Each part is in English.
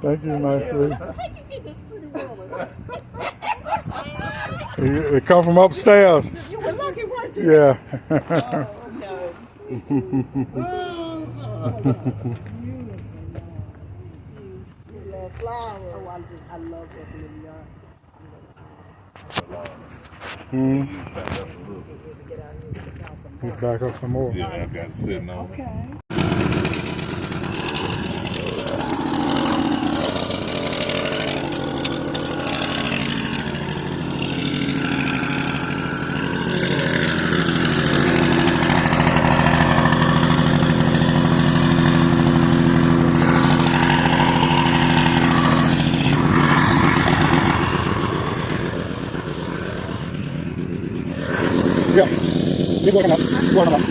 Thank you, nice sweet. How you get this pretty woman? It come from upstairs. You were lucky, weren't you? Yeah. Oh, no. You love flowers. Oh, I love working in the yard. He's back up some more. Yeah, I got it sitting on. Okay. Yeah. Keep working up. Keep working up.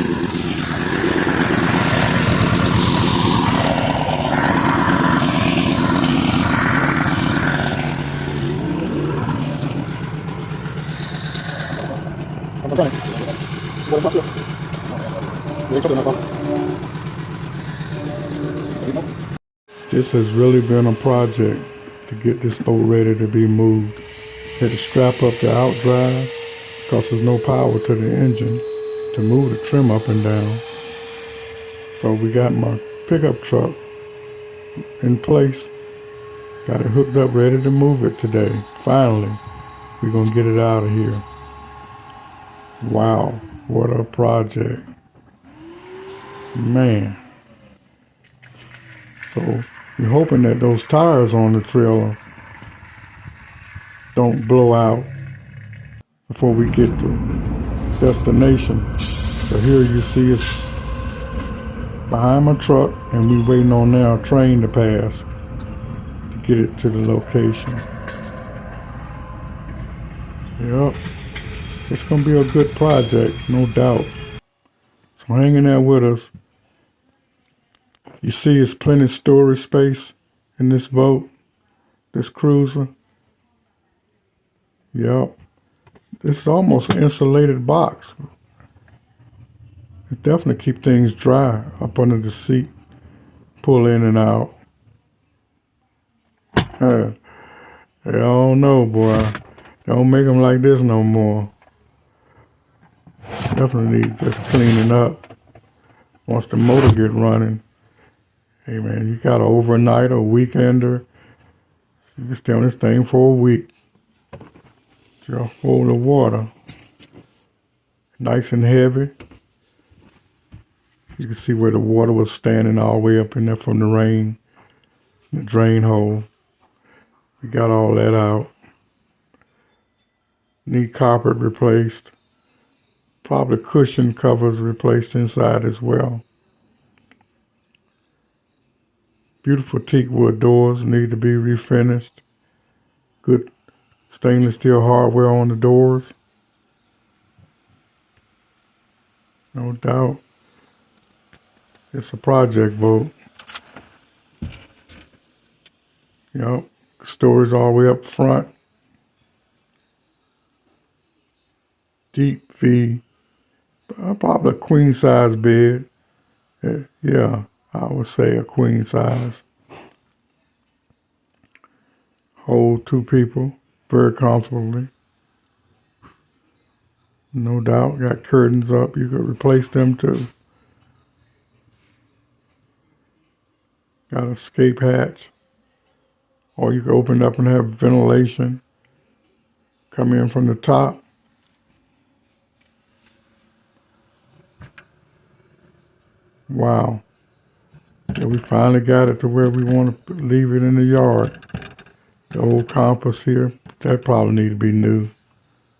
This has really been a project to get this boat ready to be moved. Had to strap up the outdrive because there's no power to the engine to move the trim up and down. So we got my pickup truck in place. Got it hooked up, ready to move it today. Finally, we're gonna get it out of here. Wow, what a project. Man. So we're hoping that those tires on the trailer don't blow out before we get to destination. So here you see us behind my truck, and we waiting on our train to pass to get it to the location. Yep, it's gonna be a good project, no doubt. So hang in there with us. You see there's plenty of storage space in this boat, this cruiser. Yep, this is almost an insulated box. It definitely keep things dry up under the seat. Pull in and out. I don't know, boy. Don't make them like this no more. Definitely need just cleaning up. Once the motor get running. Hey man, you got an overnight or weekender. You can stay on this thing for a week. Just hold the water. Nice and heavy. You can see where the water was standing all the way up in there from the rain. The drain hole. We got all that out. Need carpet replaced. Probably cushion covers replaced inside as well. Beautiful teak wood doors need to be refinished. Good stainless steel hardware on the doors. No doubt. It's a project boat. Yep. Storage all the way up front. Deep V. Probably a queen size bed. Yeah, I would say a queen size. Hold two people very comfortably. No doubt. Got curtains up. You could replace them too. Got an escape hatch. Or you can open it up and have ventilation. Come in from the top. Wow. Yeah, we finally got it to where we want to leave it in the yard. The old compass here, that probably need to be new,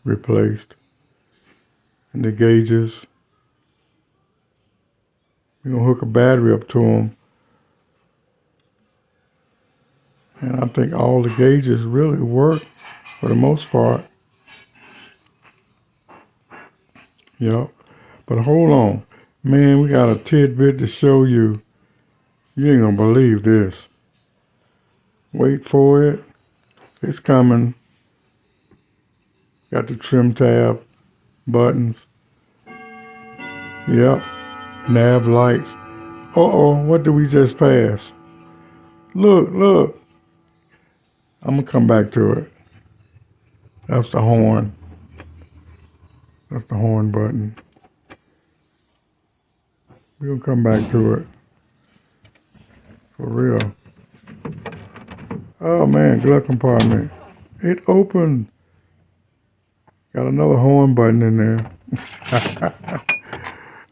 replaced. And the gauges. We're going to hook a battery up to them. And I think all the gauges really work for the most part. Yep. But hold on. Man, we got a tidbit to show you. You ain't gonna believe this. Wait for it. It's coming. Got the trim tab, buttons. Yep. Nav lights. Uh-oh, what did we just pass? Look. I'm gonna come back to it. That's the horn. That's the horn button. We're gonna come back to it. For real. Oh man, glove compartment. It opened. Got another horn button in there.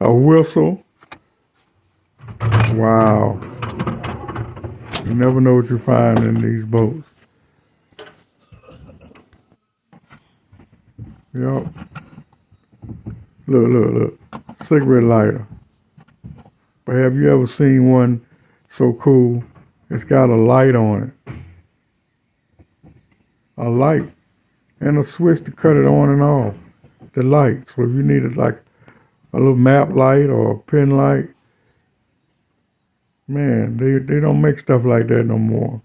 A whistle. Wow. You never know what you find in these boats. Yup. Look. Cigarette lighter. But have you ever seen one so cool? It's got a light on it. A light. And a switch to cut it on and off. The light. So if you needed like a little map light or a pen light, man, they don't make stuff like that no more.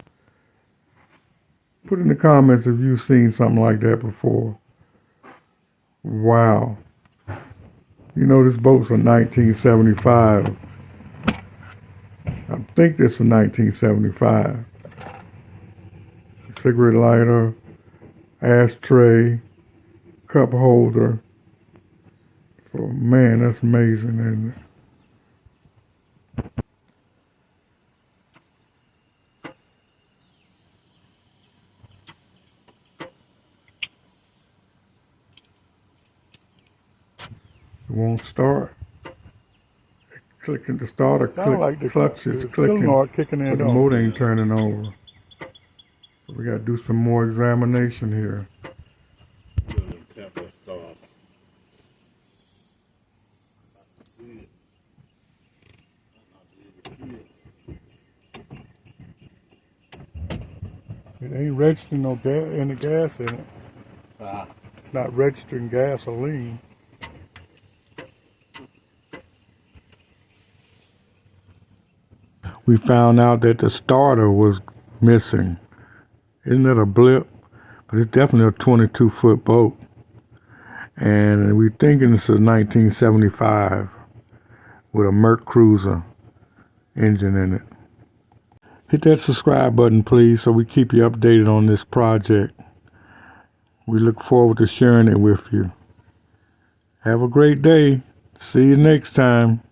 Put in the comments if you've seen something like that before. Wow. You know this boat's a 1975. I think this is 1975. Cigarette lighter, ashtray, cup holder. Oh, man, that's amazing, isn't it? It won't start. Clicking to start or click, like the clutch is clicking, kicking in, but the motor ain't turning over. So we gotta do some more examination here. It ain't registering no gas, any gas in it. It's not registering gasoline. We found out that the starter was missing. Isn't that a blip? But it's definitely a 22-foot boat. And we're thinking this is 1975 with a MercCruiser engine in it. Hit that subscribe button, please, so we keep you updated on this project. We look forward to sharing it with you. Have a great day. See you next time.